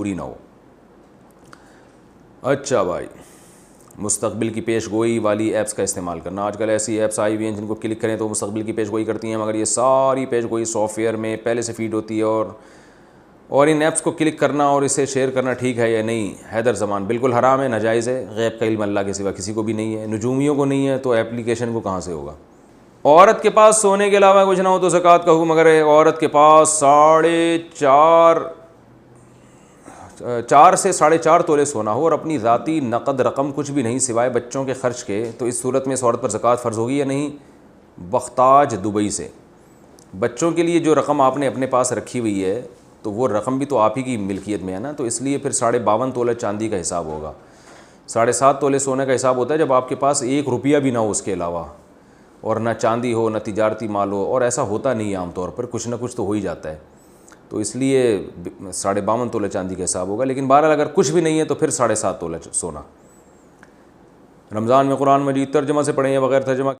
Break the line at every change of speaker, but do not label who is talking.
پوری نہ ہو۔ اچھا بھائی، مستقبل کی پیش گوئی والی ایپس کا استعمال کرنا۔ آج کل ایسی ایپس آئی ہوئی ہیں جن کو کلک کریں تو مستقبل کی پیش گوئی کرتی ہیں، مگر یہ ساری پیش گوئی سافٹ ویئر میں پہلے سے فیڈ ہوتی ہے، اور ان ایپس کو کلک کرنا اور اسے شیئر کرنا ٹھیک ہے یا نہیں؟ حیدر زمان: بالکل حرام ہے، ناجائز ہے۔ غیب کا علم اللہ کے سوا کسی کو بھی نہیں ہے، نجومیوں کو نہیں ہے، تو ایپلیکیشن کو کہاں سے ہوگا؟ عورت کے پاس سونے کے علاوہ کچھ نہ ہو تو زکوٰۃ کا حکم، اگر عورت کے پاس 4 سے 4.5 تولے سونا ہو اور اپنی ذاتی نقد رقم کچھ بھی نہیں سوائے بچوں کے خرچ کے، تو اس صورت میں اس عورت پر زکوٰۃ فرض ہوگی یا نہیں؟ بختاج دبئی سے: بچوں کے لیے جو رقم آپ نے اپنے پاس رکھی ہوئی ہے تو وہ رقم بھی تو آپ ہی کی ملکیت میں ہے نا، تو اس لیے پھر 52.5 تولے چاندی کا حساب ہوگا۔ 7.5 تولے سونے کا حساب ہوتا ہے جب آپ کے پاس 1 روپیہ بھی نہ ہو اس کے علاوہ، اور نہ چاندی ہو نہ تجارتی مال ہو، اور ایسا ہوتا نہیں ہے عام طور پر، کچھ نہ کچھ تو ہو ہی جاتا ہے، تو اس لیے 52.5 تولے چاندی کا حساب ہوگا۔ لیکن بہرحال اگر کچھ بھی نہیں ہے تو پھر 7.5 تولے سونا۔ رمضان میں قرآن مجید ترجمہ سے پڑھیں یا بغیر ترجمہ